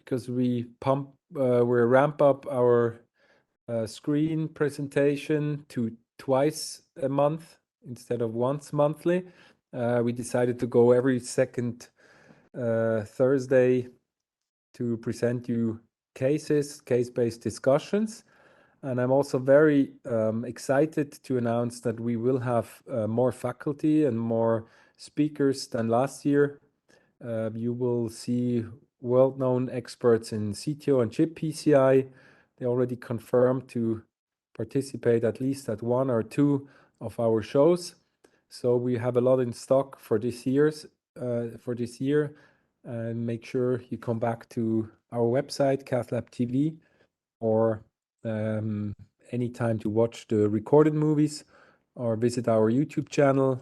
because we ramp up our screen presentation to twice a month instead of once monthly. We decided to go every second Thursday to present you case-based discussions. And I'm also very excited to announce that we will have more faculty and more speakers than last year. You will see world-known experts in CTO and chip PCI. They already confirmed to participate at least at one or two of our shows. So we have a lot in stock for this year. And make sure you come back to our website, CathLab TV, or anytime to watch the recorded movies, or visit our YouTube channel,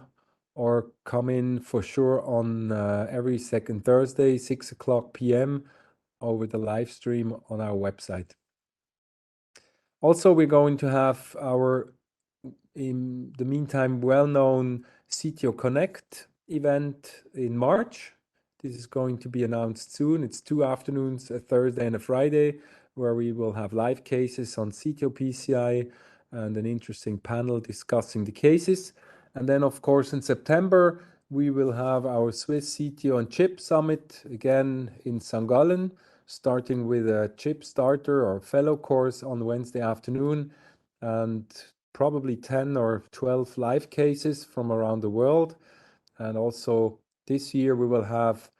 or come in for sure on every second Thursday, 6:00 p.m. over the live stream on our website. Also, we're going to have our, in the meantime, well-known CTO Connect event in March. This is going to be announced soon. It's 2 afternoons, a Thursday and a Friday, where we will have live cases on CTO PCI and an interesting panel discussing the cases. And then, of course, in September, we will have our Swiss CTO and Chip Summit again in St. Gallen, starting with a chip starter or fellow course on Wednesday afternoon, and probably 10 or 12 live cases from around the world. And also this year we will have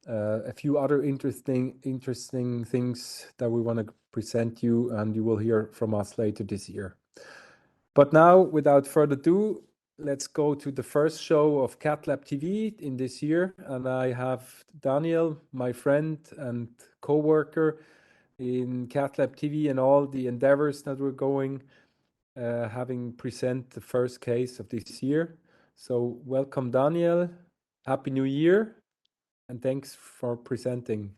a few other interesting things that we want to present you, and you will hear from us later this year. But now, without further ado, let's go to the first show of CathLab TV in this year. And I have Daniel, my friend and co-worker in CathLab TV and all the endeavors that we're going, having present the first case of this year. So welcome, Daniel. Happy New Year, and thanks for presenting.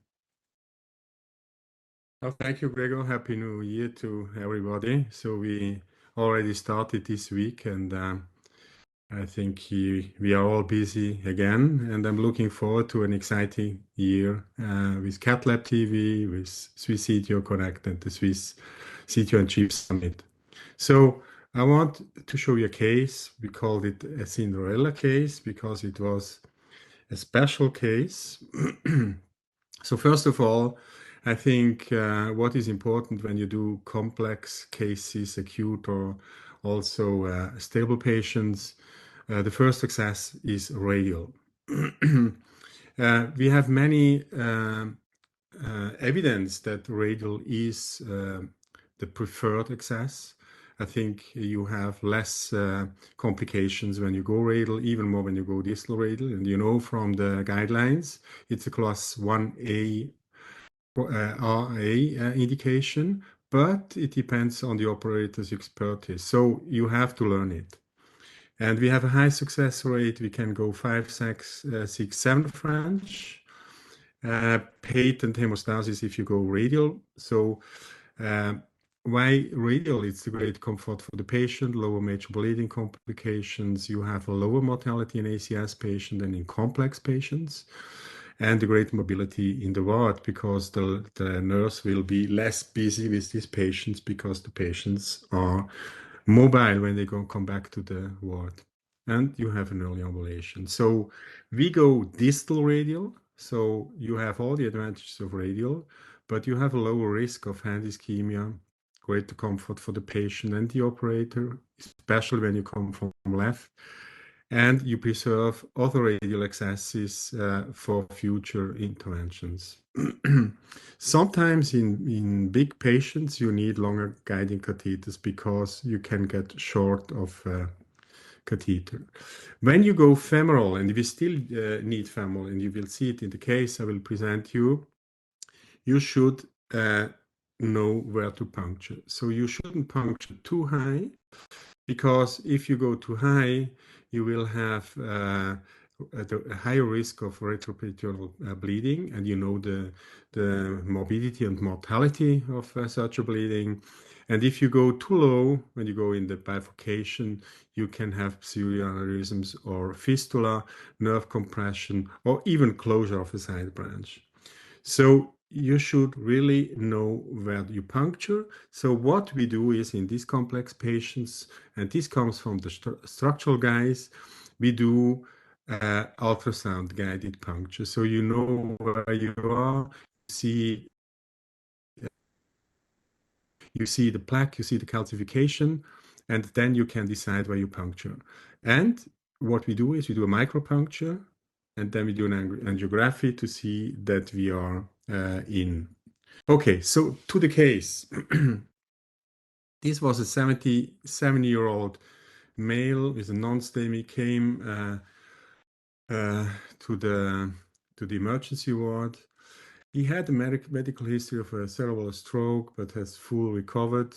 Oh, thank you, Gregor. Happy New Year to everybody. So we already started this week, and I think we are all busy again, and I'm looking forward to an exciting year with CathLab TV, with Swiss CTO Connect, and the Swiss CTO and Chip Summit. So I want to show you a case. We called it a Cinderella case because it was a special case. So first of all, I think what is important when you do complex cases, acute or also stable patients, the first success is radial. We have many evidence that radial is the preferred access. I think you have less complications when you go radial, even more when you go distal radial. And you know from the guidelines, it's a class 1A RA indication, but it depends on the operator's expertise. So you have to learn it. And we have a high success rate. We can go 5, 6, 7 French. Patent hemostasis if you go radial. So why radial? It's a great comfort for the patient, lower major bleeding complications. You have a lower mortality in ACS patients than in complex patients, and a great mobility in the ward because the nurse will be less busy with these patients because the patients are mobile when they come back to the ward. And you have an early ambulation. So we go distal radial. So you have all the advantages of radial, but you have a lower risk of hand ischemia, greater comfort for the patient and the operator, especially when you come from left. And you preserve other radial accesses for future interventions. Sometimes in big patients, you need longer guiding catheters because you can get short of catheter. When you go femoral, and we still need femoral, and you will see it in the case I will present you, you should know where to puncture. So you shouldn't puncture too high, because if you go too high, you will have a higher risk of retroperitoneal bleeding, and you know the morbidity and mortality of such a bleeding. And if you go too low, when you go in the bifurcation, you can have pseudoaneurysms or fistula, nerve compression, or even closure of a side branch. So you should really know where you puncture. So what we do is in these complex patients, and this comes from the structural guys, we do ultrasound guided puncture. So you know where you are, you see the plaque, you see the calcification, and then you can decide where you puncture. And what we do is we do a micropuncture, and then we do an angiography to see that we are in. Okay, so to the case. This was a 77-year-old male with a non-STEMI came to the emergency ward. He had a medical history of a cerebral stroke, but has full recovered.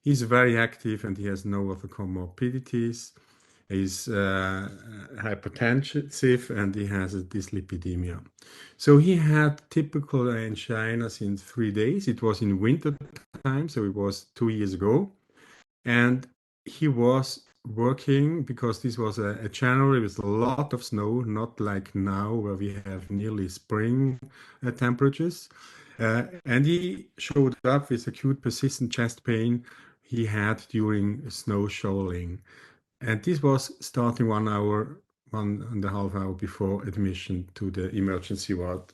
He's very active and he has no other comorbidities. He's hypertensive and he has a dyslipidemia. So he had typical anginas in 3 days. It was in winter time, so it was 2 years ago. And he was working because this was a January with a lot of snow, not like now where we have nearly spring temperatures. And he showed up with acute persistent chest pain he had during snow shoveling. And this was starting 1 hour, 1.5 hours before admission to the emergency ward.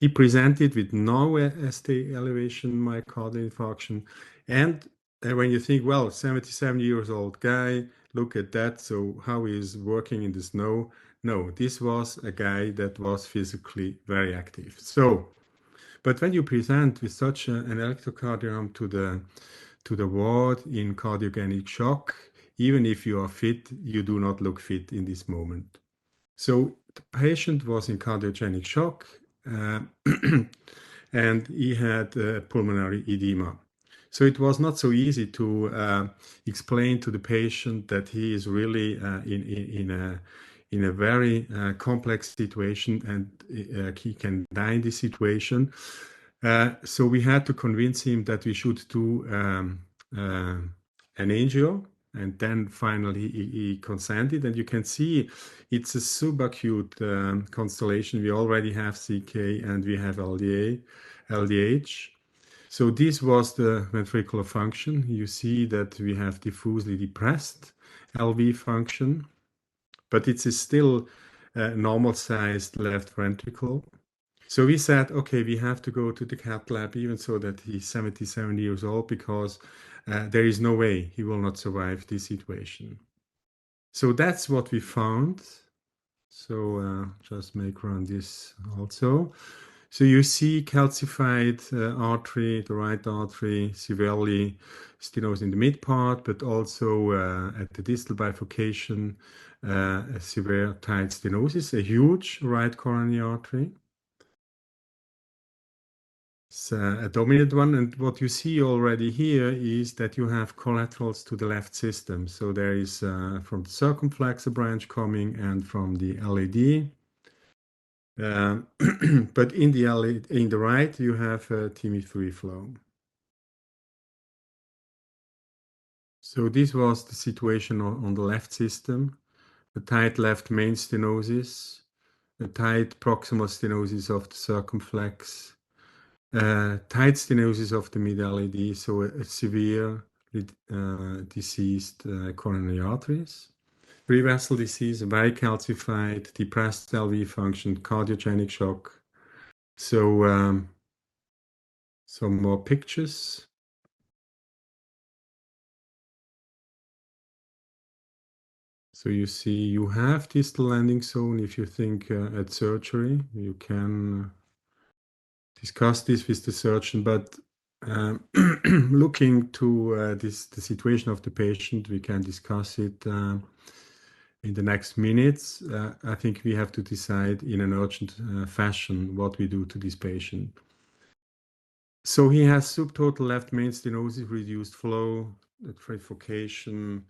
He presented with no ST elevation myocardial infarction. And when you think, well, 77 years old guy, look at that. So how he is working in the snow? No, this was a guy that was physically very active. So, but when you present with such an electrocardiogram to the ward in cardiogenic shock, even if you are fit, you do not look fit in this moment. So the patient was in cardiogenic shock and he had pulmonary edema. So it was not so easy to explain to the patient that he is really in a very complex situation and he can die in this situation. So we had to convince him that we should do an angio, and then finally he consented. And you can see it's a subacute constellation. We already have CK and we have LDH. So this was the ventricular function. You see that we have diffusely depressed LV function, but it is still a normal-sized left ventricle. So we said, okay, we have to go to the cath lab, even so that he's 77 years old, because there is no way he will not survive this situation. So that's what we found. So just make run this also. So you see calcified artery, the right artery, severely stenosed in the mid part, but also at the distal bifurcation, a severe tight stenosis, a huge right coronary artery. It's a dominant one, and what you see already here is that you have collaterals to the left system. So there is from the circumflex a branch coming and from the LAD. But in the right, you have TIMI3 flow. So this was the situation on the left system, the tight left main stenosis, the tight proximal stenosis of the circumflex, tight stenosis of the mid-LAD, so a severe diseased coronary arteries. Pre-vessel disease, very calcified, depressed LV function, cardiogenic shock. So some more pictures. So you see you have distal landing zone. If you think at surgery, you can discuss this with the surgeon, but looking to the situation of the patient, we can discuss it in the next minutes. I think we have to decide in an urgent fashion what we do to this patient. So he has subtotal left main stenosis, reduced flow, trifurcation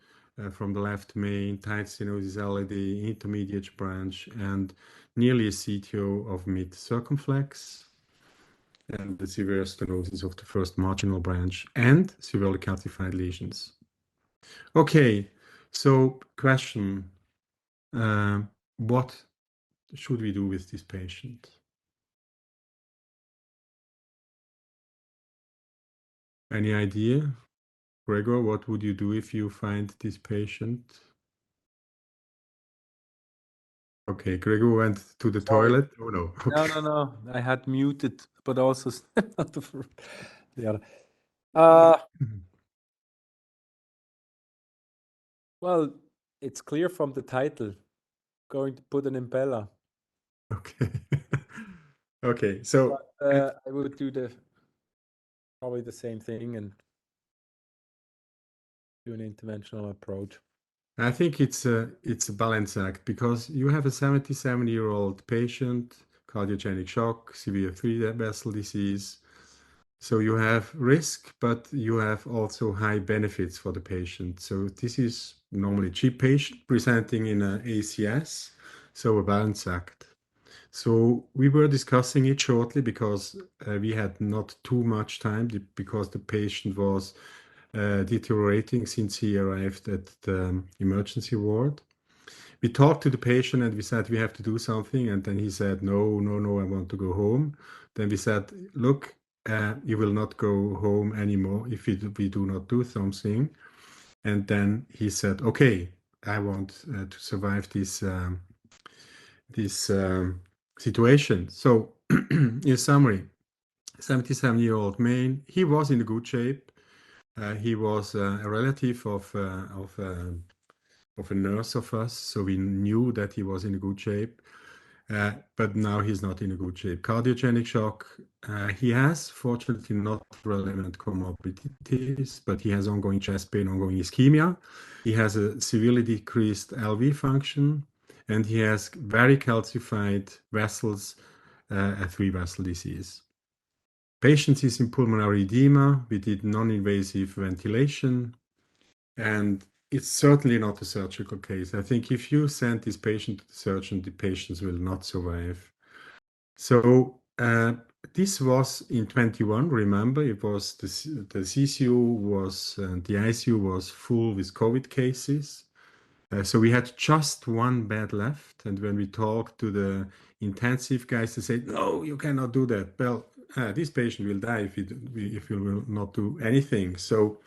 from the left main, tight stenosis LAD, intermediate branch, and nearly a CTO of mid circumflex, and the severe stenosis of the first marginal branch, and severely calcified lesions. Okay, so question, what should we do with this patient? Any idea? Gregor, what would you do if you find this patient? Okay, Gregor went to the Sorry. toilet. Oh no. No, Okay. no. I had muted, but also not the other. Well, it's clear from the title. Going to put an Impella. Okay. Okay. So I would do probably the same thing and do an interventional approach. I think it's a balance act because you have a 77-year-old patient, cardiogenic shock, severe three-vessel disease. So you have risk, but you have also high benefits for the patient. So this is normally cheap patient presenting in a ACS, so a balance act. So we were discussing it shortly because we had not too much time because the patient was deteriorating since he arrived at the emergency ward. We talked to the patient and we said we have to do something, and then he said, no, no, no, I want to go home. Then we said, look, you will not go home anymore if we do not do something. And then he said, okay, I want to survive this situation. So, in summary, 77-year-old man, he was in good shape. He was a relative of a nurse of us, so we knew that he was in good shape. But now he's not in a good shape. Cardiogenic shock, he has fortunately not relevant comorbidities, but he has ongoing chest pain, ongoing ischemia. He has a severely decreased LV function, and he has very calcified vessels, a three-vessel disease. Patient is in pulmonary edema. We did non-invasive ventilation, and it's certainly not a surgical case. I think if you send this patient to the surgeon, the patients will not survive. So this was in 21. Remember, it was the CCU was the ICU was full with COVID cases. So we had just one bed left, and when we talked to the intensive guys, they said, "No, you cannot do that. Well, this patient will die if you will not do anything." So,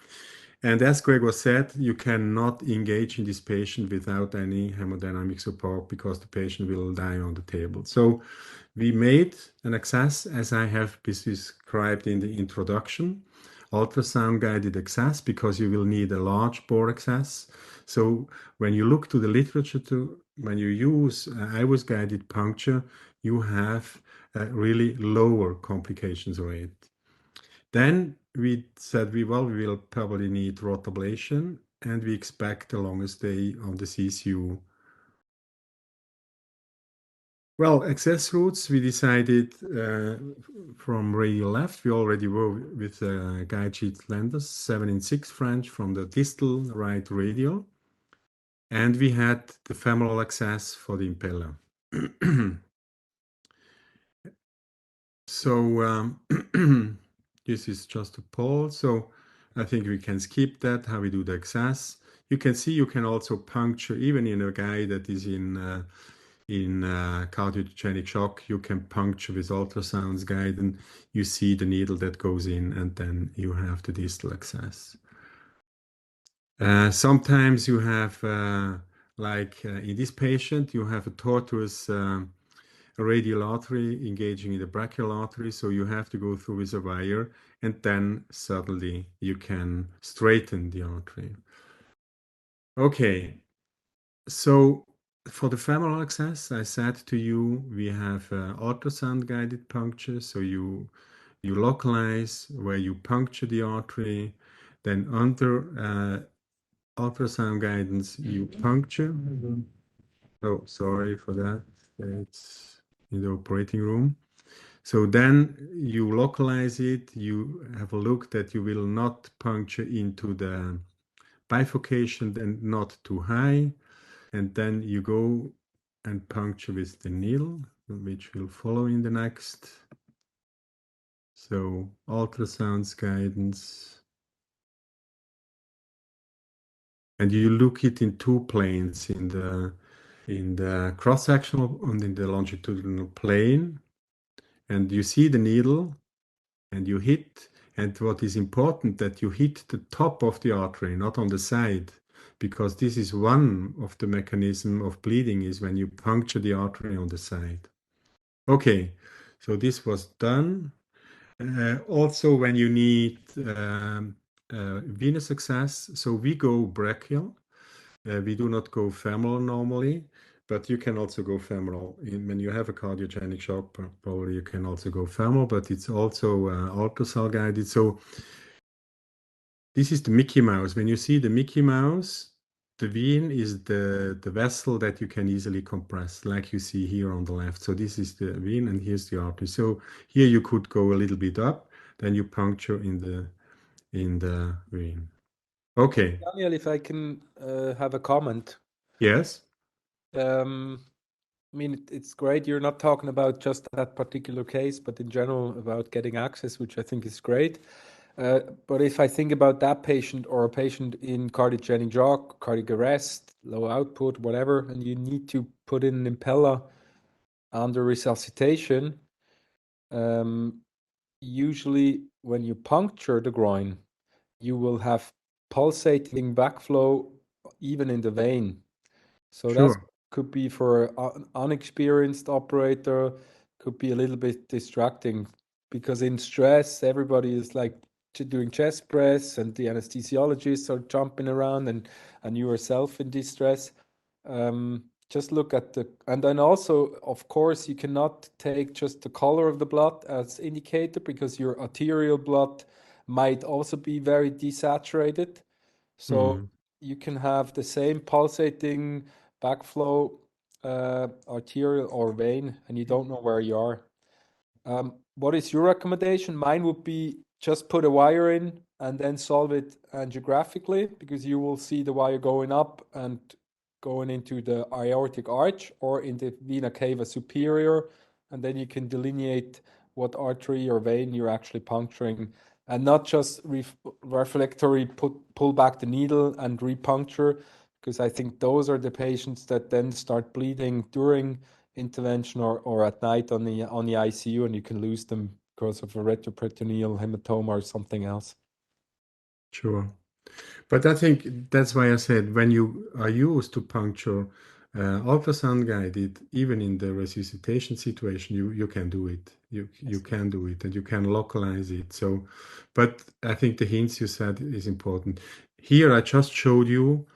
and as Gregor said, you cannot engage in this patient without any hemodynamic support because the patient will die on the table. So we made an access as I have described in the introduction, ultrasound guided access because you will need a large bore access. So when you look to the literature when you use IVUS guided puncture, you have a really lower complications rate. Then we said we will probably need rotablation and we expect a longer stay on the CCU. Well, access routes, we decided from radial left. We already were with guide sheet lenses, 7 in 6 French from the distal right radial. And we had the femoral access for the Impella. So this is just a poll. So I think we can skip that, how we do the access. You can see you can also puncture, even in a guy that is in cardiogenic shock, you can puncture with ultrasounds guide and you see the needle that goes in and then you have the distal access. Sometimes you have, like in this patient, you have a tortuous radial artery engaging in the brachial artery, so you have to go through with a wire and then suddenly you can straighten the artery. Okay, so for the femoral access, I said to you, we have ultrasound guided puncture. So you localize where you puncture the artery, then under ultrasound guidance, you puncture. Oh, sorry for that. It's in the operating room. So then you localize it. You have a look that you will not puncture into the bifurcation and not too high. And then you go and puncture with the needle, which will follow in the next. So ultrasounds guidance. And you look it in two planes, in the cross-sectional and in the longitudinal plane. And you see the needle and you hit, And what is important that you hit the top of the artery, not on the side, because this is one of the mechanism of bleeding is when you puncture the artery on the side. Okay, so this was done. Also, when you need venous access, so we go brachial. We do not go femoral normally, but you can also go femoral. When you have a cardiogenic shock, probably you can also go femoral, but it's also ultrasound guided. So this is the Mickey Mouse. When you see the Mickey Mouse, the vein is the vessel that you can easily compress, like you see here on the left. So this is the vein, and here's the artery. So here you could go a little bit up, then you puncture in the vein. Okay. Daniel, if I can have a comment. Yes. I mean, it's great you're not talking about just that particular case, but in general about getting access, which I think is great. But if I think about that patient or a patient in cardiogenic shock, cardiac arrest, low output, whatever, and you need to put in an Impella under resuscitation, usually when you puncture the groin, you will have pulsating backflow even in the vein. So that Sure. could be for an unexperienced operator, could be a little bit distracting because in stress, everybody is like doing chest press and the anesthesiologists are jumping around and you yourself in distress. Just look at and then also, of course, you cannot take just the color of the blood as indicator because your arterial blood might also be very desaturated. So Mm. you can have the same pulsating backflow, arterial or vein, and you don't know where you are. What is your recommendation? Mine would be just put a wire in and then solve it angiographically because you will see the wire going up and going into the aortic arch or in the vena cava superior, and then you can delineate what artery or vein you're actually puncturing and not just reflectory pull back the needle and repuncture because I think those are the patients that then start bleeding during intervention or at night on the ICU, and you can lose them because of a retroperitoneal hematoma or something else. Sure. But I think that's why I said when you are used to puncture ultrasound guided, even in the resuscitation situation, you can do it. You can do it and you can localize it. So, but I think the hints you said is important. Here I just showed you,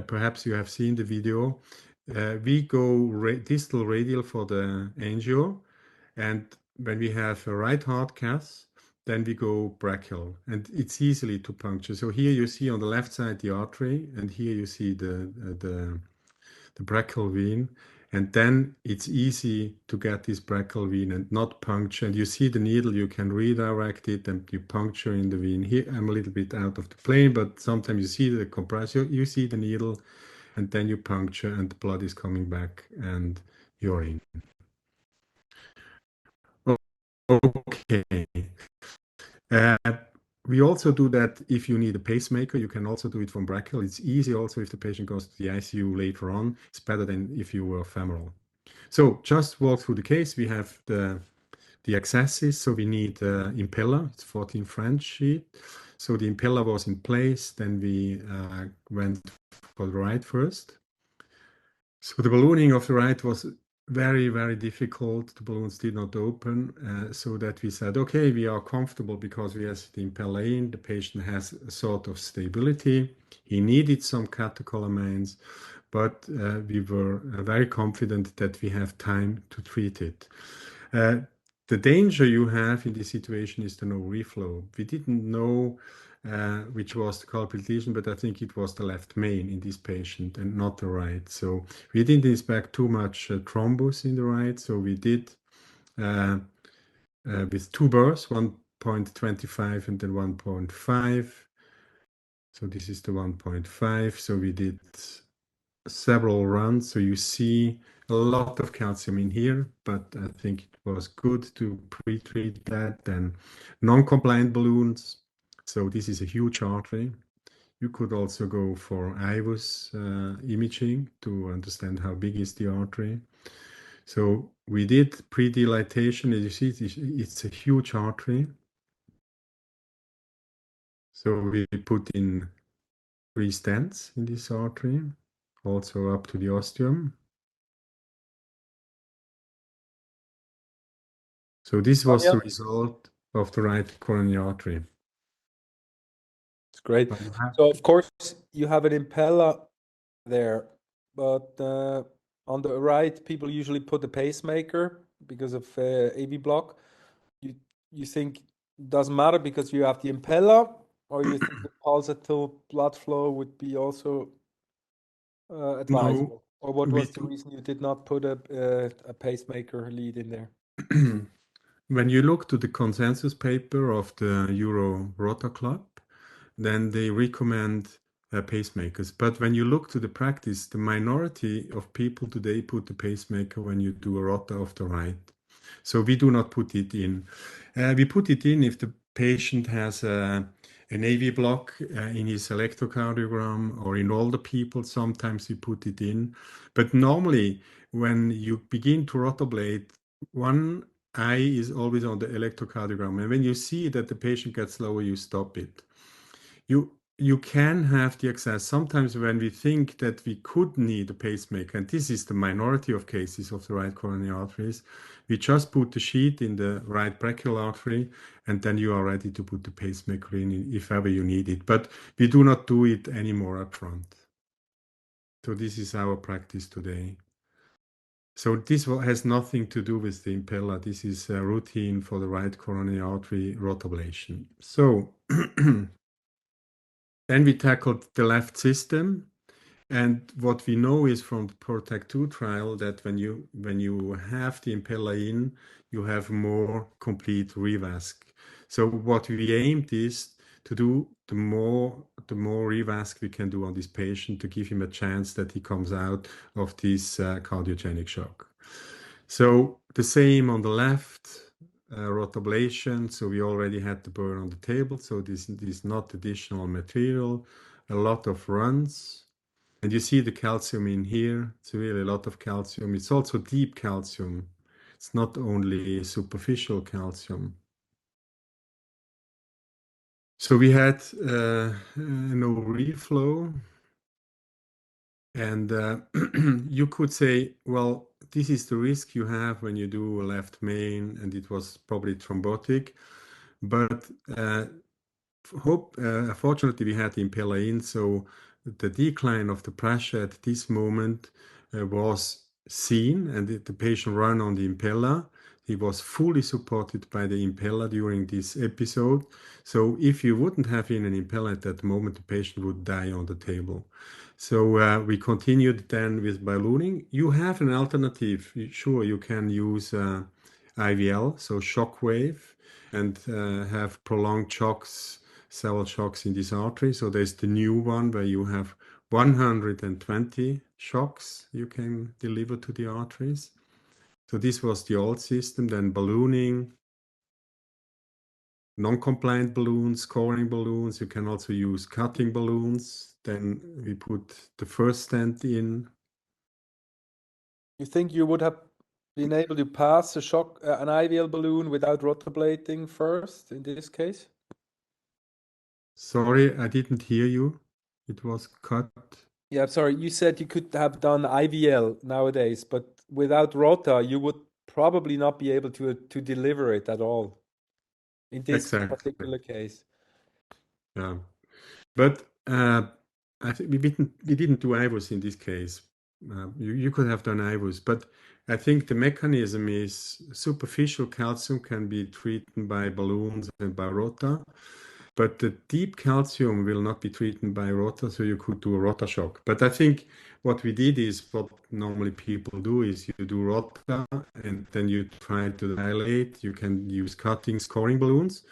perhaps you have seen the video. We go distal radial for the angio, and when we have a right heart cath, then we go brachial, and it's easily to puncture. So here you see on the left side the artery, and here you see the brachial vein, and then it's easy to get this brachial vein and not puncture. And you see the needle, you can redirect it, and you puncture in the vein. Here I'm a little bit out of the plane, but sometimes you see the compressor, you see the needle, and then you puncture, and the blood is coming back, and you're in. Okay. Uh, we also do that if you need a pacemaker. You can also do it from brachial. It's easy also if the patient goes to the ICU later on. It's better than if you were femoral. So just walk through the case. We have the accesses. So we need Impella. It's 14 French sheet. So the Impella was in place. Then we went for the right first. So the ballooning of the right was very, very difficult. The balloons did not open, so that we said, okay, we are comfortable because we have the Impella in. The patient has a sort of stability. He needed some catecholamines, but we were very confident that we have time to treat it. The danger you have in this situation is the no reflow. We didn't know which was the culprit lesion, but I think it was the left main in this patient and not the right. So we didn't expect too much thrombus in the right. So we did with two bursts, 1.25 and then 1.5. So this is the 1.5. So we did several runs. So you see a lot of calcium in here, but I think it was good to pre-treat that. Then non-compliant balloons. So this is a huge artery. You could also go for IVUS imaging to understand how big is the artery. So we did pre-dilatation. As you see, it's a huge artery. So we put in 3 stents in this artery, also up to the ostium. So this was the result of the right coronary artery. It's great. So of course you have an Impella there, but on the right, people usually put a pacemaker because of AV block. You think doesn't matter because you have the Impella, or you think the pulsatile blood flow would be also advisable? Or what was the reason you did not put a pacemaker lead in there? When you look to the consensus paper of the Euro Rota Club, then they recommend pacemakers. But when you look to the practice, the minority of people today put the pacemaker when you do a rota of the right. So we do not put it in. We put it in if the patient has an AV block in his electrocardiogram, or in older people, sometimes we put it in. But normally, when you begin to rotablate, one eye is always on the electrocardiogram. And when you see that the patient gets slower, you stop it. You can have the access. Sometimes when we think that we could need a pacemaker, and this is the minority of cases of the right coronary arteries, we just put the sheet in the right brachial artery, and then you are ready to put the pacemaker in if ever you need it. But we do not do it anymore up front. So this is our practice today. So this has nothing to do with the Impella. This is a routine for the right coronary artery rotablation. So then we tackled the left system. And what we know is from the PROTECT 2 trial that when you have the Impella in, you have more complete revasc. So what we aimed is to do the more revasc we can do on this patient to give him a chance that he comes out of this cardiogenic shock. So the same on the left, rotablation. So we already had the burn on the table. So this is not additional material. A lot of runs. And you see the calcium in here. It's really a lot of calcium. It's also deep calcium. It's not only superficial calcium. So we had no reflow. And you could say, well, this is the risk you have when you do a left main, and it was probably thrombotic. But fortunately, we had the Impella in, so the decline of the pressure at this moment was seen, and the patient ran on the Impella. He was fully supported by the Impella during this episode. So if you wouldn't have in an Impella at that moment, the patient would die on the table. So we continued then with ballooning. You have an alternative. Sure, you can use IVL, so shock wave, and have prolonged shocks, several shocks in this artery. So there's the new one where you have 120 shocks you can deliver to the arteries. So this was the old system. Then ballooning, non-compliant balloons, scoring balloons. You can also use cutting balloons. Then we put the first stent in. You think you would have been able to pass a shock, an IVL balloon without rotablating first in this case? Sorry, I didn't hear you. It was cut. Yeah, sorry. You said you could have done IVL nowadays, but without rota, you would probably not be able to deliver it at all in this particular case. Yeah, but I think we didn't do IVUS in this case. You could have done IVUS, but I think the mechanism is superficial calcium can be treated by balloons and by rota, but the deep calcium will not be treated by rota, so you could do a rota shock. But I think what we did is what normally people do is you do rota and then you try to dilate. You can use cutting scoring balloons.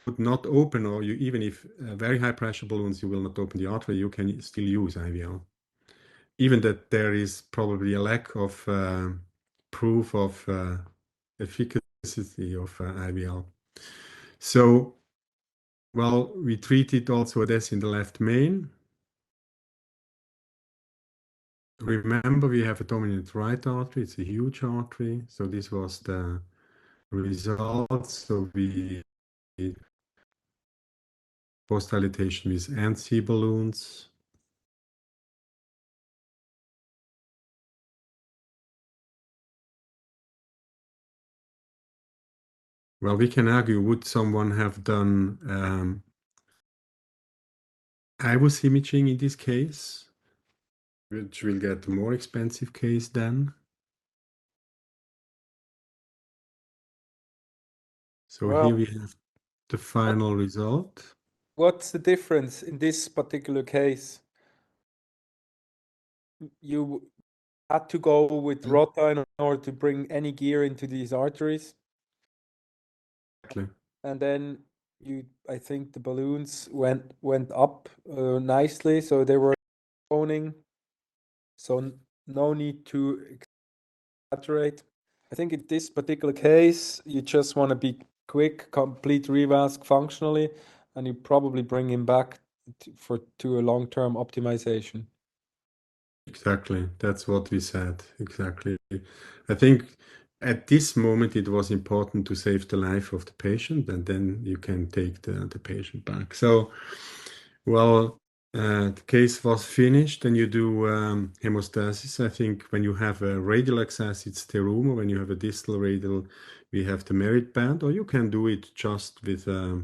Would not open, or you even if very high pressure balloons, you will not open the artery, you can still use IVL. Even that there is probably a lack of proof of efficacy of IVL. So, well, we treated also this in the left main. Remember, we have a dominant right artery. It's a huge artery. So this was the result. So we post-dilatation with NC balloons. Well, we can argue, would someone have done IVUS imaging in this case, which will get a more expensive case then? So here we have the final result. What's the difference in this particular case? You had to go with rota in order to bring any gear into these arteries. Exactly. And then I think the balloons went up nicely, so they were owning. So no need to exaggerate. I think in this particular case, you just want to be quick, complete revasc functionally, and you probably bring him back to a long-term optimization. Exactly. That's what we said. Exactly. I think at this moment it was important to save the life of the patient, and then you can take the patient back. So, well, the case was finished, and you do hemostasis. I think when you have a radial access, it's terumo. When you have a distal radial, we have the merit band, or you can do it just with a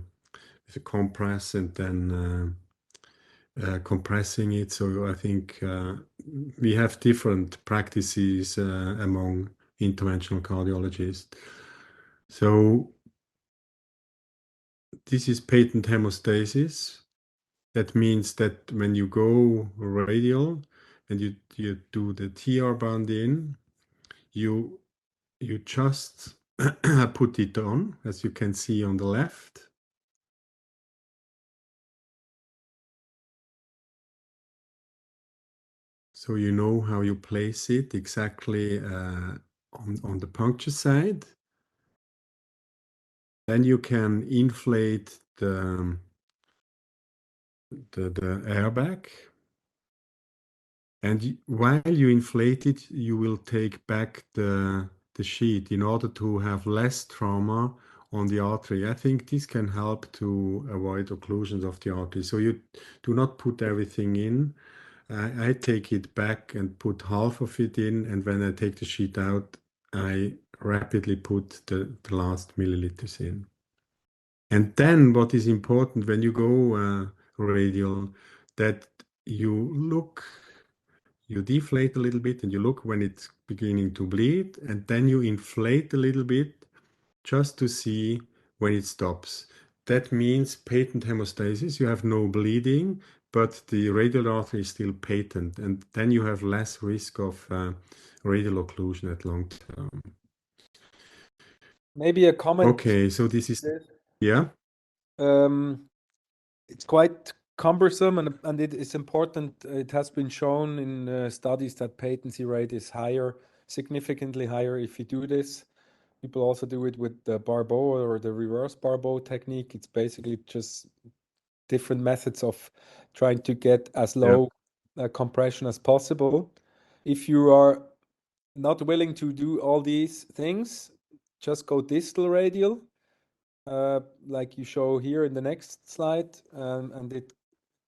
compress and then compressing it. So I think we have different practices among interventional cardiologists. So this is patent hemostasis. That means that when you go radial and you do the TR band in, you just put it on, as you can see on the left. So you know how you place it exactly on the puncture side. Then you can inflate the airbag. And while you inflate it, you will take back the sheet in order to have less trauma on the artery. I think this can help to avoid occlusions of the artery. So you do not put everything in. I take it back and put half of it in, and when I take the sheet out, I rapidly put the last milliliters in. And then what is important when you go radial, that you deflate a little bit and you look when it's beginning to bleed, and then you inflate a little bit just to see when it stops. That means patent hemostasis. You have no bleeding, but the radial artery is still patent, and then you have less risk of radial occlusion at long term. Maybe a comment. Okay, so this is, yeah. It's quite cumbersome, and it is important. It has been shown in studies that patency rate is higher, significantly higher if you do this. People also do it with the Barbeau or the reverse Barbeau technique. It's basically just different methods of trying to get as low compression as possible. If you are not willing to do all these things, just go distal radial, like you show here in the next slide, and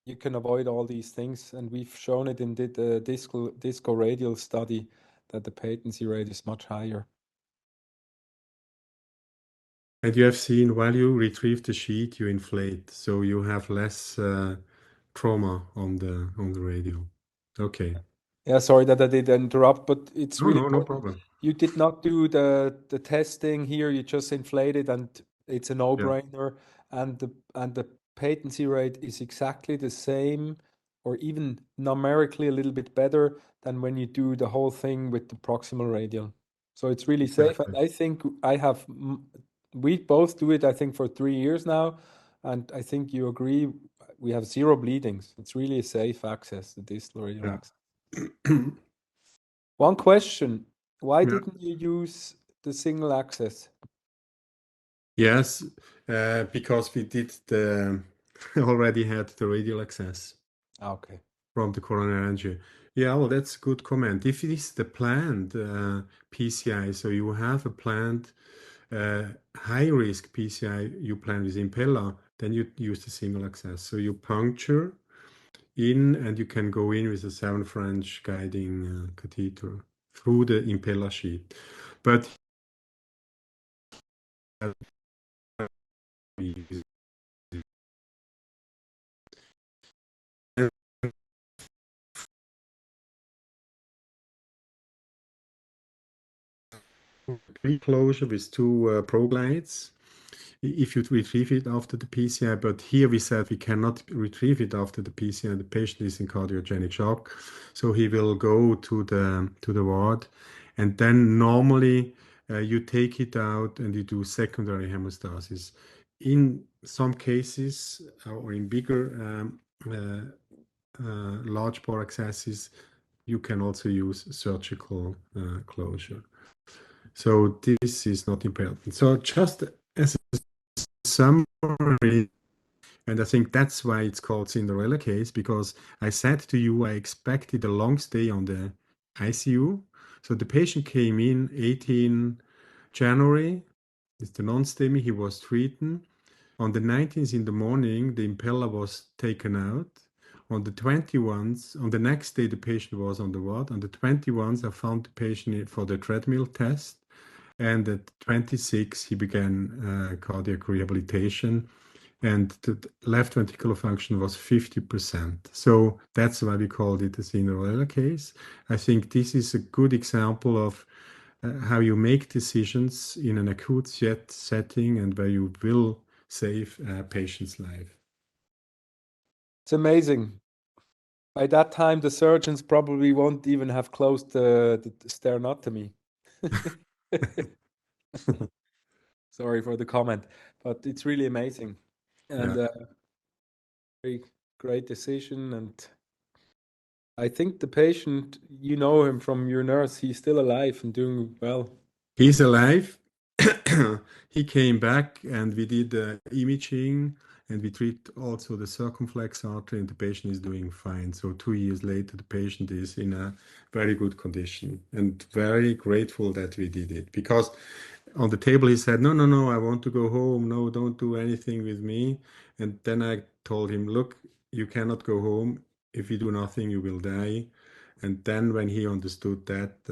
you can avoid all these things. And we've shown it in the disco radial study that the patency rate is much higher. And you have seen while you retrieve the sheet, you inflate, so you have less trauma on the radio. Okay. Yeah, sorry that I did interrupt, but it's really No important. problem. You did not do the testing here. You just inflated, and it's a no-brainer. And the patency rate is exactly the same, or even numerically a little bit better than when you do the whole thing with the proximal radial. So it's really safe. And I think we both do it, I think, for 3 years now. And I think you agree, we have zero bleedings. It's really a safe access, the distal radial access. One question, why didn't you use the single access? Yes, because we did already had the radial access Okay. from the coronary angio. Yeah, well, that's a good comment. If it is the planned PCI, so you have a planned high-risk PCI you plan with Impella, then you use the single access. So you puncture in and you can go in with a 7 French guiding catheter through the Impella sheet. But pre-closure with two probe glides if you retrieve it after the PCI. But here we said we cannot retrieve it after the PCI. The patient is in cardiogenic shock, so he will go to the ward, and then normally you take it out and you do secondary hemostasis. In some cases, or in bigger large bore accesses, you can also use surgical closure. So this is not important. So just as a summary, and I think that's why it's called Cinderella Case, because I said to you I expected a long stay on the ICU. So the patient came in 18 January. It's the non-STEMI. He was treated. On the 19th in the morning, the Impella was taken out. On the 21st, on the next day, the patient was on the ward. On the 21st, I found the patient for the treadmill test. And at 26, he began cardiac rehabilitation, and the left ventricular function was 50%. So that's why we called it a Cinderella case. I think this is a good example of how you make decisions in an acute setting and where you will save a patient's life. It's amazing. By that time, the surgeons probably won't even have closed the sternotomy. Sorry for the comment, but it's really amazing. And Yeah. very great decision. And I think the patient, you know him from your nurse, he's still alive and doing well. He's alive. He came back and we did imaging and we treat also the circumflex artery, and the patient is doing fine. So 2 years later, the patient is in a very good condition, and very grateful that we did it, because on the table he said, no, no, no, I want to go home. No, don't do anything with me. And then I told him, look, you cannot go home. If you do nothing, you will die. And then when he understood that,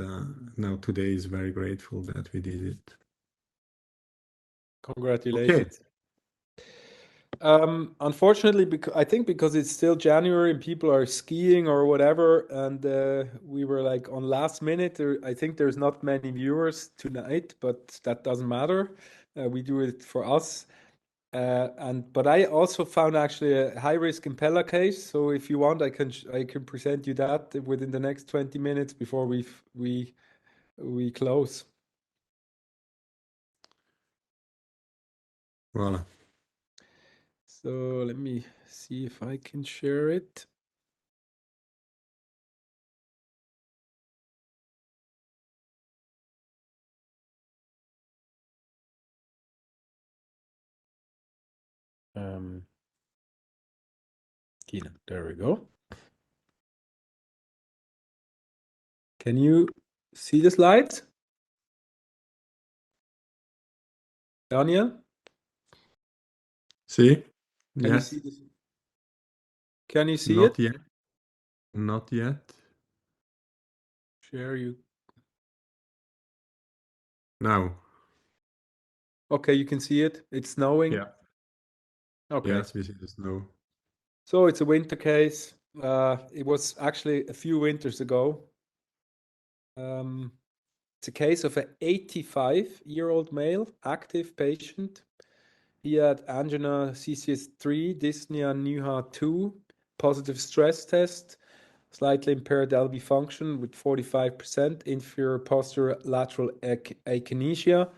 now today is very grateful that we did it. Okay. Congratulations. Unfortunately, I think because it's still January and people are skiing or whatever, and we were like on last minute. I think there's not many viewers tonight, but that doesn't matter. We do it for us. But I also found actually a high risk Impella case. So if you want, I can present you that within the next 20 minutes before we close. Voilà. So let me see if I can share it. Kina, there we go. Can you see the slides? Daniel? See? Can you Yes. see this? Can you see Not it? yet. Not yet. Share you. Now. Okay, you can see it. It's snowing. Yeah. Okay. Yes, we see the snow. So it's a winter case. It was actually a few winters ago. It's a case of an 85-year-old male, active patient. He had angina CCS3, dyspnea NUHA 2, positive stress test, slightly impaired LV function with 45%, inferior posterior lateral akinesia,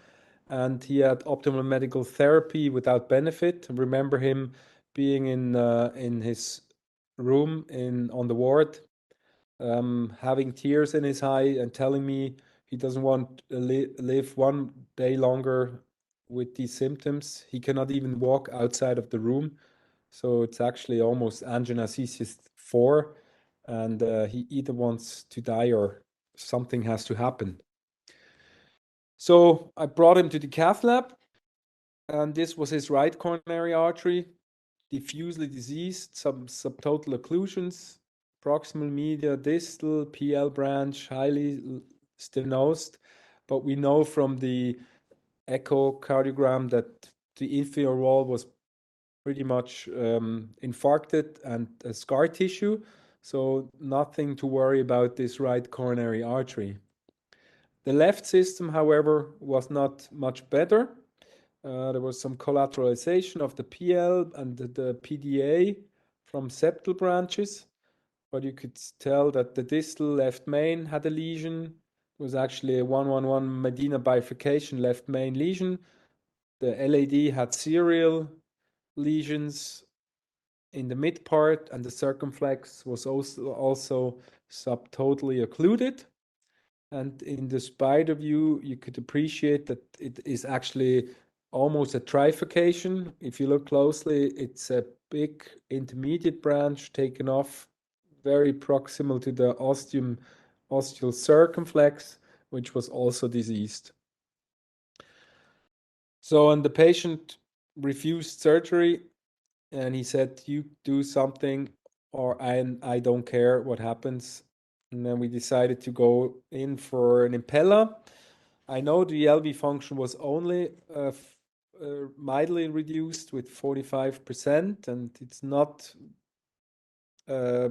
and he had optimal medical therapy without benefit. Remember him being in his room on the ward, having tears in his eye and telling me he doesn't want to live one day longer with these symptoms. He cannot even walk outside of the room. So it's actually almost angina CCS 4, and he either wants to die or something has to happen. So I brought him to the cath lab, and this was his right coronary artery, diffusely diseased, some subtotal occlusions, proximal media, distal, PL branch, highly stenosed. But we know from the echocardiogram that the inferior wall was pretty much infarcted and scar tissue. So nothing to worry about this right coronary artery. The left system, however, was not much better. There was some collateralization of the PL and the PDA from septal branches, but you could tell that the distal left main had a lesion. It was actually a 111 Medina bifurcation left main lesion. The LAD had serial lesions in the mid part, and the circumflex was also subtotally occluded. And in the spider view, you could appreciate that it is actually almost a trifurcation. If you look closely, it's a big intermediate branch taken off very proximal to the osteal circumflex, which was also diseased. So, and the patient refused surgery, and he said, "You do something, or I don't care what happens." And then we decided to go in for an Impella. I know the LV function was only mildly reduced with 45%, and it's not a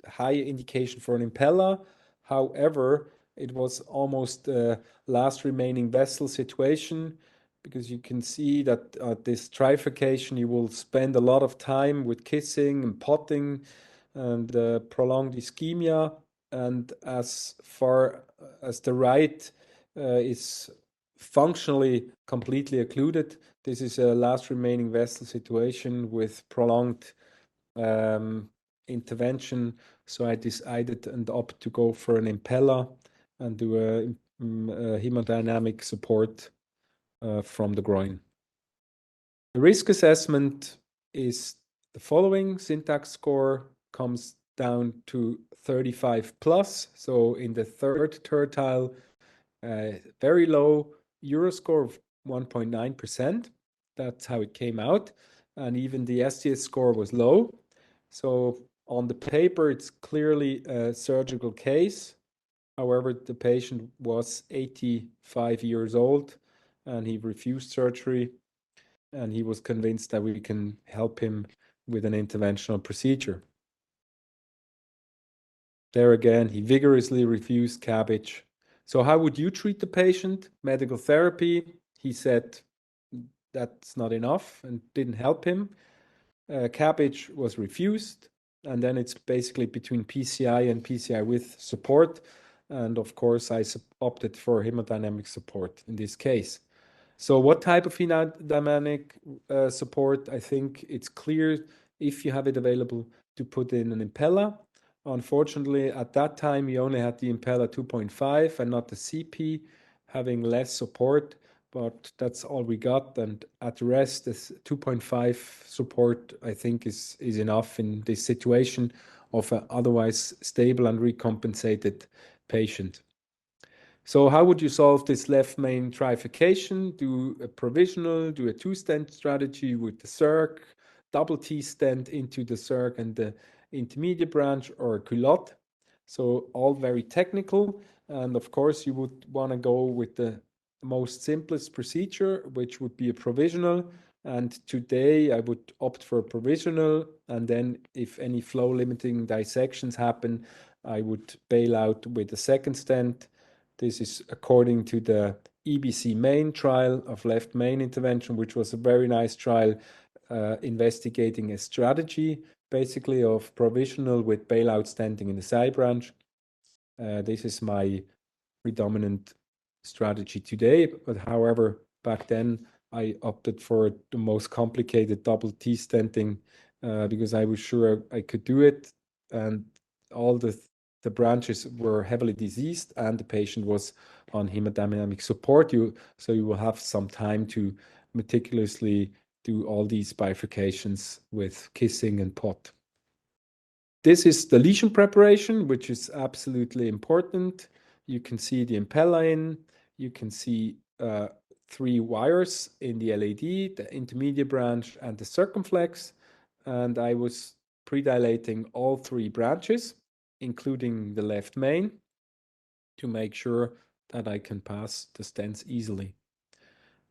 high indication for an Impella. However, it was almost a last remaining vessel situation, because you can see that at this trifurcation, you will spend a lot of time with kissing and potting and prolonged ischemia. And as far as the right is functionally completely occluded, this is a last remaining vessel situation with prolonged intervention. So I decided and opt to go for an Impella and do a hemodynamic support from the groin. The risk assessment is the following. Syntax score comes down to 35 plus. So in the third tertile, very low Euro score of 1.9%. That's how it came out. And even the STS score was low. So on the paper, it's clearly a surgical case. However, the patient was 85 years old and he refused surgery, and he was convinced that we can help him with an interventional procedure. There again, he vigorously refused CABG. So how would you treat the patient? Medical therapy. He said that's not enough and didn't help him. CABG was refused, and then it's basically between PCI and PCI with support. And of course, I opted for hemodynamic support in this case. So what type of hemodynamic support? I think it's clear, if you have it available, to put in an Impella. Unfortunately, at that time, we only had the Impella 2.5 and not the CP, having less support, but that's all we got. And at the rest, this 2.5 support, I think, is enough in this situation of an otherwise stable and recompensated patient. So how would you solve this left main trifurcation? Do a provisional, do a two-stent strategy with the circ, double T-stent into the circ and the intermediate branch, or a culotte? So all very technical. And of course, you would want to go with the most simplest procedure, which would be a provisional. And today I would opt for a provisional. And then if any flow limiting dissections happen, I would bail out with a second stent. This is according to the EBC main trial of left main intervention, which was a very nice trial investigating a strategy, basically of provisional with bailout stenting in the side branch. This is my predominant strategy today, but however, back then I opted for the most complicated double T stenting because I was sure I could do it, and all the branches were heavily diseased and the patient was on hemodynamic support. So you will have some time to meticulously do all these bifurcations with kissing and pot. This is the lesion preparation, which is absolutely important. You can see the Impella in. you can see 3 wires in the LED, the intermediate branch and the circumflex. And I was pre-dilating all 3 branches, including the left main, to make sure that I can pass the stents easily.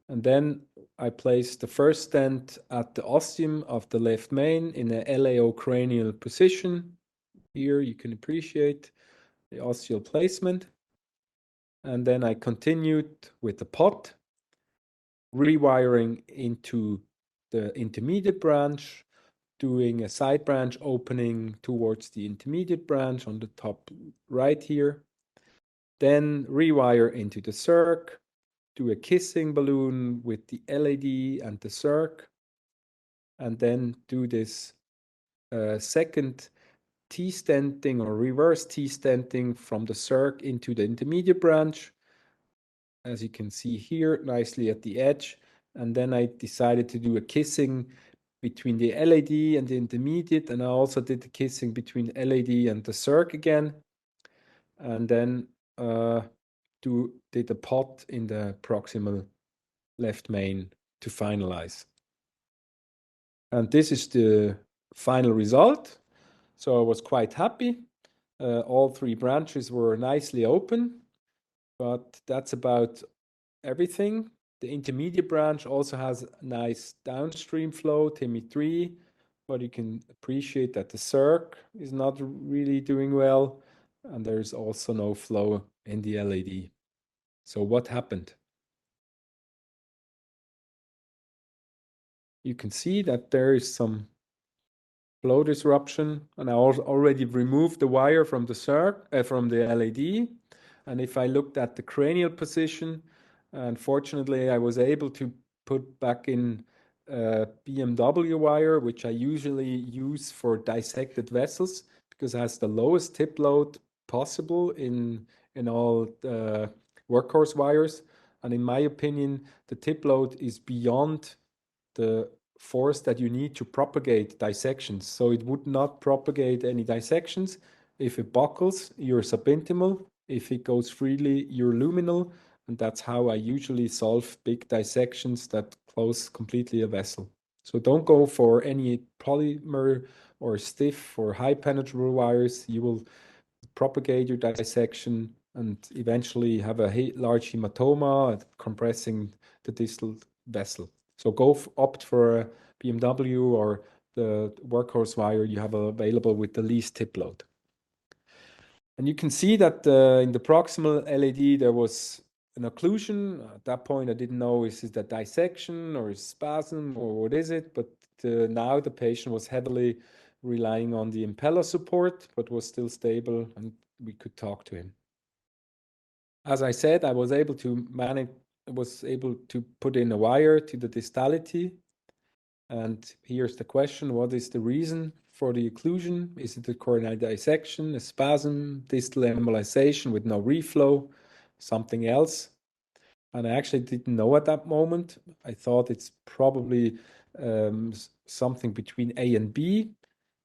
And then I placed the first stent at the ostium of the left main in a LAO cranial position. Here you can appreciate the ostial placement. And then I continued with the pot, rewiring into the intermediate branch, doing a side branch opening towards the intermediate branch on the top right here. Then rewire into the circ, do a kissing balloon with the LED and the circ, and then do this second T-stenting or reverse T-stenting from the circ into the intermediate branch, as you can see here, nicely at the edge. And then I decided to do a kissing between the LED and the intermediate, and I also did the kissing between LED and the circ again. And then did a pot in the proximal left main to finalize. And this is the final result. So I was quite happy. All 3 branches were nicely open, but that's about everything. The intermediate branch also has a nice downstream flow, TIMI3, but you can appreciate that the circ is not really doing well, and there's also no flow in the LED. So what happened? You can see that there is some flow disruption, and I already removed the wire from the from the LED. And if I looked at the cranial position, unfortunately, I was able to put back in BMW wire, which I usually use for dissected vessels because it has the lowest tip load possible in all workhorse wires. And in my opinion, the tip load is beyond the force that you need to propagate dissections. So it would not propagate any dissections. If it buckles, you're subintimal. If it goes freely, you're luminal. And that's how I usually solve big dissections that close completely a vessel. So don't go for any polymer or stiff or high penetrable wires. You will propagate your dissection and eventually have a large hematoma compressing the distal vessel. So opt for a BMW or the workhorse wire you have available with the least tip load. And you can see that in the proximal LED there was an occlusion. At that point I didn't know is it a dissection or a spasm or what is it, but now the patient was heavily relying on the Impella support, but was still stable and we could talk to him. As I said, I was able to put in a wire to the distality. And here's the question: what is the reason for the occlusion? Is it a coronary dissection, a spasm, distal embolization with no reflow, something else? And I actually didn't know at that moment. I thought it's probably something between A and B,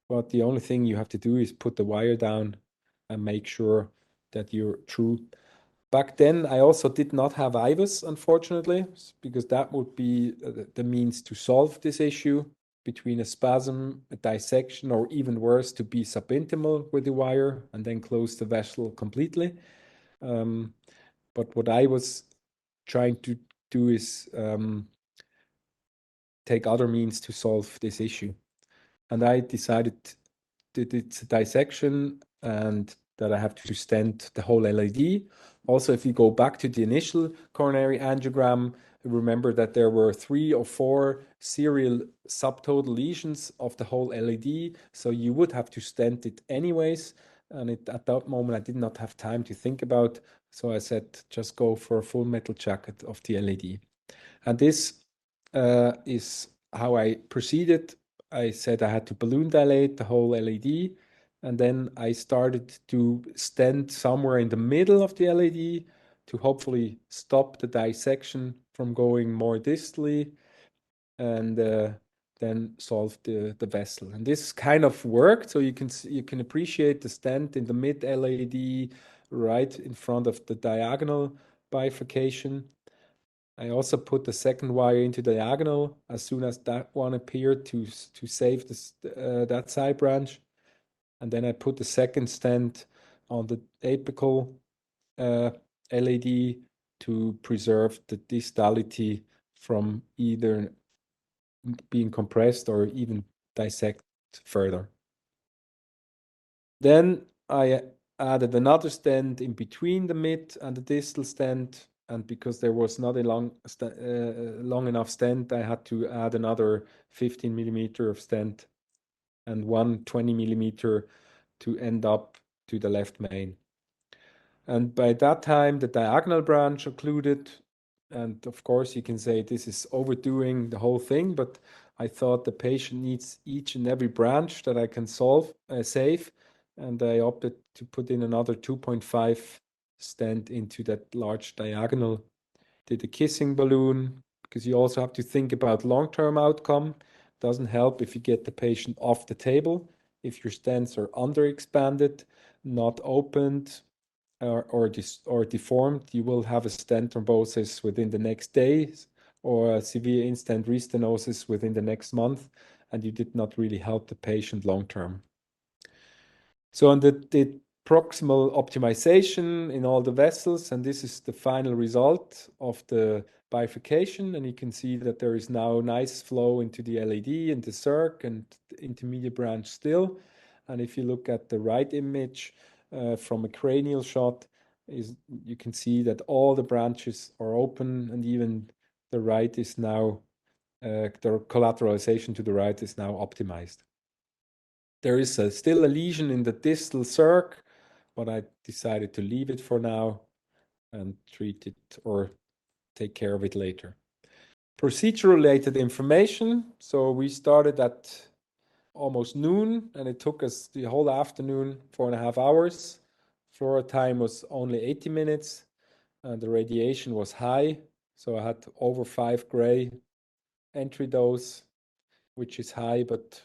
but the only thing you have to do is put the wire down and make sure that you're true. Back then, I also did not have IVUS, unfortunately, because that would be the means to solve this issue between a spasm, a dissection, or even worse, to be subintimal with the wire and then close the vessel completely. But what I was trying to do is take other means to solve this issue. And I decided that it's a dissection and that I have to stent the whole LED. Also, if you go back to the initial coronary angiogram, remember that there were 3 or 4 serial subtotal lesions of the whole LED. So you would have to stent it anyways. And at that moment, I did not have time to think about. So I said, just go for a full metal jacket of the LED. And this is how I proceeded. I said I had to balloon dilate the whole LED. And then I started to stent somewhere in the middle of the LED to hopefully stop the dissection from going more distally and then solve the vessel. And this kind of worked. So you can appreciate the stent in the mid LED right in front of the diagonal bifurcation. I also put the second wire into diagonal as soon as that one appeared to save that side branch. And then I put the second stent on the apical LAD to preserve the distality from either being compressed or even dissect further. Then I added another stent in between the mid and the distal stent, and because there was not a long enough stent, I had to add another 15 millimeter of stent and one 20 millimeter to end up to the left main. And by that time, the diagonal branch occluded. And of course, you can say this is overdoing the whole thing, but I thought the patient needs each and every branch that I can save. And I opted to put in another 2.5 stent into that large diagonal. Did a kissing balloon, because you also have to think about long-term outcome. Doesn't help if you get the patient off the table, if your stents are underexpanded, not opened, or deformed, you will have a stent thrombosis within the next days or a severe in-stent restenosis within the next month, and you did not really help the patient long term. So on the proximal optimization in all the vessels, and this is the final result of the bifurcation, and you can see that there is now nice flow into the LAD and the circ and the intermediate branch still. And if you look at the right image from a cranial shot, you can see that all the branches are open, and even the right is now, the collateralization to the right is now optimized. There is still a lesion in the distal circ, but I decided to leave it for now and treat it or take care of it later. Procedure-related information. So we started at almost noon, and it took us the whole afternoon, 4.5 hours. Fluoro time was only 80 minutes, and the radiation was high. So I had over 5 gray entry dose, which is high, but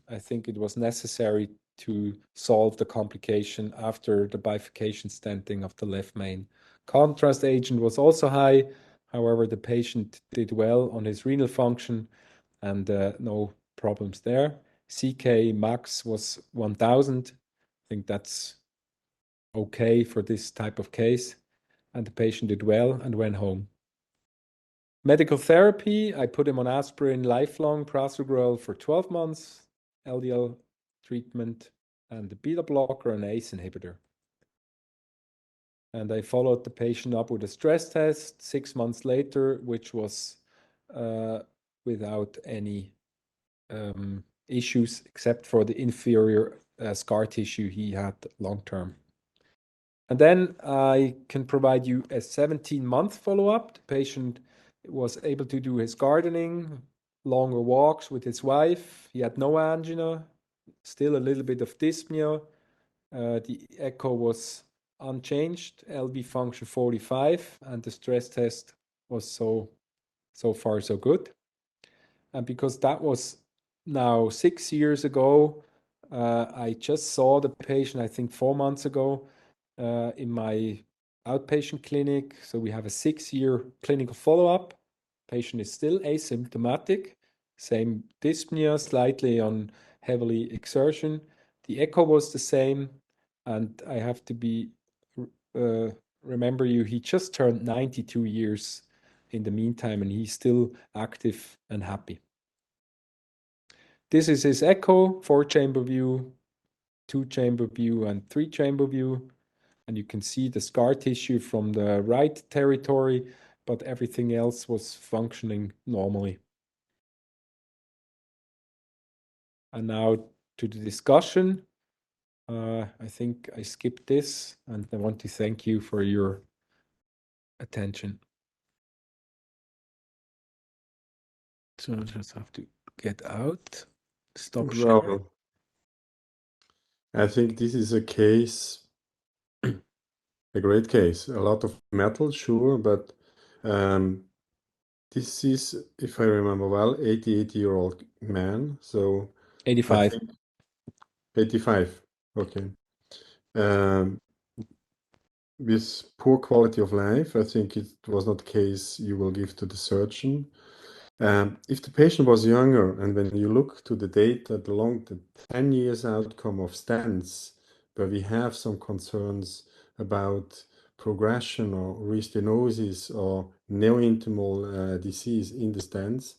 I think it was necessary to solve the complication after the bifurcation stenting of the left main. Contrast agent was also high. However, the patient did well on his renal function and no problems there. CK max was 1000. I think that's okay for this type of case. And the patient did well and went home. Medical therapy, I put him on aspirin lifelong, prasugrel for 12 months, LDL treatment, and the beta blocker and ACE inhibitor. And I followed the patient up with a stress test 6 months later, which was without any issues except for the inferior scar tissue he had long term. And then I can provide you a 17-month follow-up. The patient was able to do his gardening, longer walks with his wife. He had no angina, still a little bit of dyspnea. The echo was unchanged, LV function 45, and the stress test was so far so good. And because that was now 6 years ago, I just saw the patient, I think 4 months ago, in my outpatient clinic. So we have a 6-year clinical follow-up. Patient is still asymptomatic, same dyspnea, slightly on heavily exertion. The echo was the same, and I have to remember you, he just turned 92 years in the meantime, and he's still active and happy. This is his echo, 4-chamber view, 2-chamber view, and 3-chamber view. And you can see the scar tissue from the right territory, but everything else was functioning normally. And now to the discussion. I think I skipped this, and I want to thank you for your attention. So I just have to get out, stop sharing. Well, I think this is a case, a great case. A lot of metal, sure, but this is, if I remember well, 88-year-old man. So I 85. think 85. Okay. Um, with poor quality of life. I think it was not the case you will give to the surgeon. If the patient was younger, and when you look to the data, the 10 years outcome of stents, where we have some concerns about progression or restenosis or neointimal disease in the stents.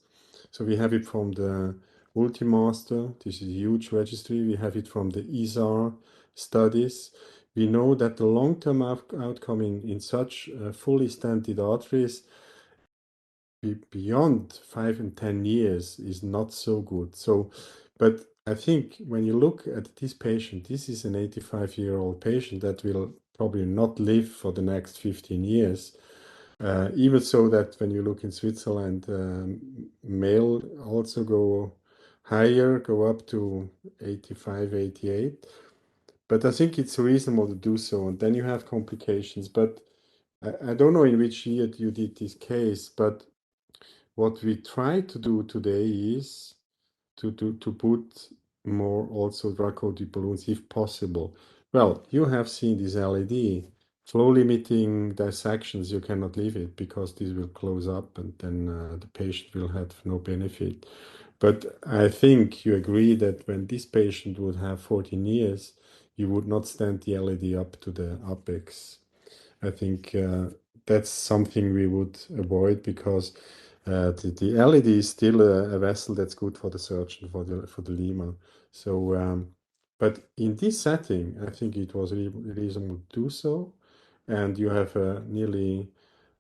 So we have it from the Ultimaster. This is a huge registry. We have it from the ESAR studies. We know that the long-term outcome in such fully stented arteries beyond 5 and 10 years is not so good. So, but I think when you look at this patient, this is an 85-year-old patient that will probably not live for the next 15 years. Even so that when you look in Switzerland, male also go higher, go up to 85, 88. But I think it's reasonable to do so. And then you have complications. But I don't know in which year you did this case, but what we try to do today is to put more also drug-coated balloons if possible. Well, you have seen this LED flow limiting dissections. You cannot leave it because this will close up and then the patient will have no benefit. But I think you agree that when this patient would have 14 years, you would not stand the LED up to the apex. I think that's something we would avoid because the LED is still a vessel that's good for the surgeon for the lemur. So, but in this setting, I think it was reasonable to do so, and you have a nearly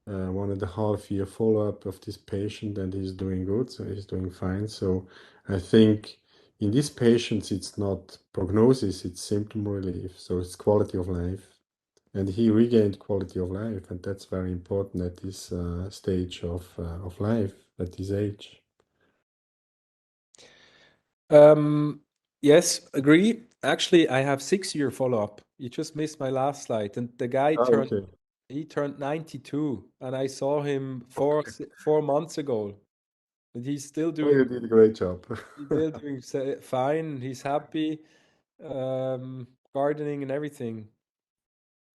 1.5 year follow-up of this patient, and he's doing good, so he's doing fine. So, I think in these patients, it's not prognosis, it's symptom relief, so it's quality of life. And he regained quality of life, and that's very important at this stage of life, at this age. Yes, agree. Actually, I have 6 year follow-up. You just missed my last slide. And the guy Oh, turned okay. he turned 92, and I saw him Okay. 4 months ago. And Oh, you did a great job. he's still doing fine. He's happy, gardening and everything.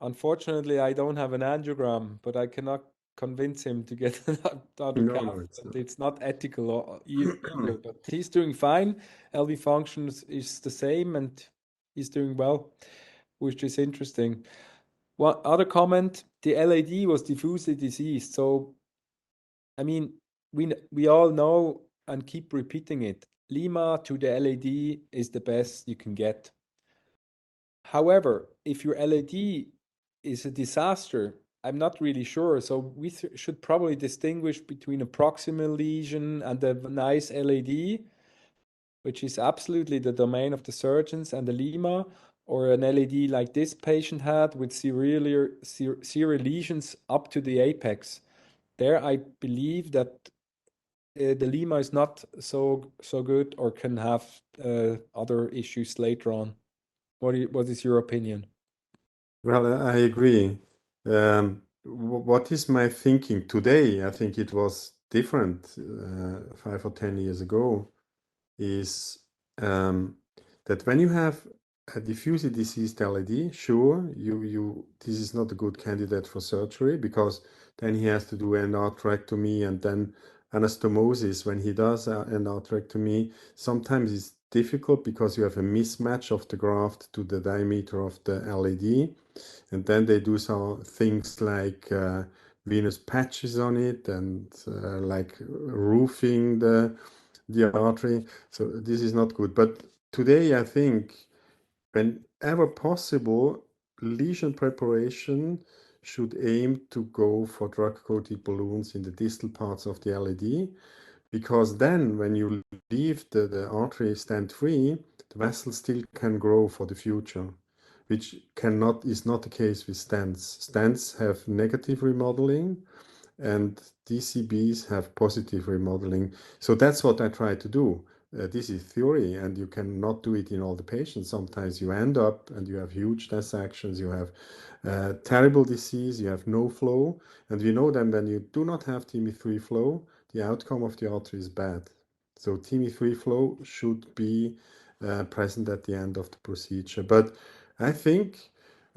Unfortunately, I don't have an angiogram, but I cannot convince him to get another No, calf. no, it's And not. it's not ethical either. But he's doing fine. LV functions is the same, and he's doing well, which is interesting. One other comment: the LAD was diffusely diseased. So I mean, we all know and keep repeating it. Lima to the LAD is the best you can get. However, if your LAD is a disaster, I'm not really sure. So we should probably distinguish between a proximal lesion and a nice LAD, which is absolutely the domain of the surgeons, and the Lima, or an LAD like this patient had with serial lesions up to the apex. There, I believe that the Lima is not so good or can have other issues later on. What is your opinion? Well, I agree. What is my thinking today? I think it was different 5 or 10 years ago. Is um, that when you have a diffuse diseased LAD, sure, this is not a good candidate for surgery because then he has to do an atherectomy and then anastomosis. When he does an atherectomy, sometimes it's difficult because you have a mismatch of the graft to the diameter of the LAD, and then they do some things like venous patches on it and like roofing the artery. So this is not good. But today, I think whenever possible, lesion preparation should aim to go for drug-coated balloons in the distal parts of the LAD, because then when you leave the artery stent-free, the vessel still can grow for the future, which is not the case with stents. Stents have negative remodeling, and DCBs have positive remodeling. So that's what I try to do. This is theory, and you cannot do it in all the patients. Sometimes you end up and you have huge dissections, you have terrible disease, you have no flow. And we know that when you do not have TIMI3 flow, the outcome of the artery is bad. So TIMI3 flow should be present at the end of the procedure. But I think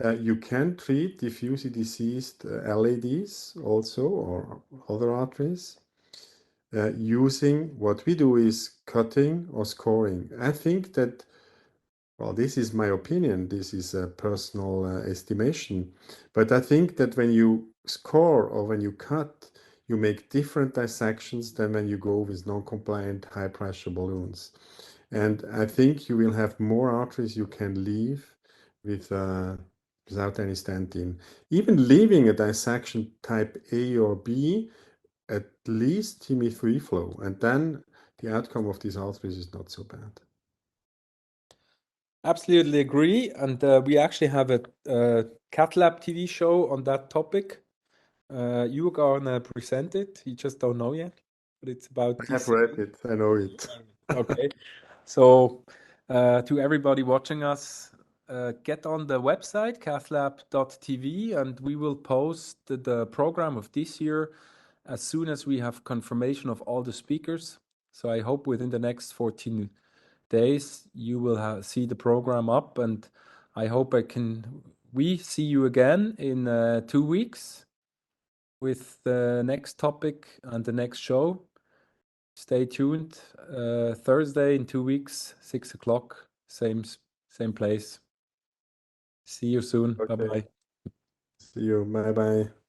You can treat diffusely diseased LADs also, or other arteries, using what we do is cutting or scoring. I think that, well, this is my opinion, this is a personal estimation, but I think that when you score or when you cut, you make different dissections than when you go with non-compliant high pressure balloons. And I think you will have more arteries you can leave with without any stenting. Even leaving a dissection type A or B, at least TIMI free flow, and then the outcome of these arteries is not so bad. Absolutely agree. And we actually have a Cath Lab TV show on that topic. You're gonna present it. You just don't know yet, but it's about I have DC. read it, I know it. Okay. So, to everybody watching us, get on the website, cathlab.tv, and we will post the program of this year as soon as we have confirmation of all the speakers. So I hope within the next 14 days you will see the program up, and I hope we see you again in 2 weeks with the next topic and the next show. Stay tuned. Thursday in 2 weeks, 6 o'clock, same place. See you soon. Bye Okay, bye. see you. Bye bye.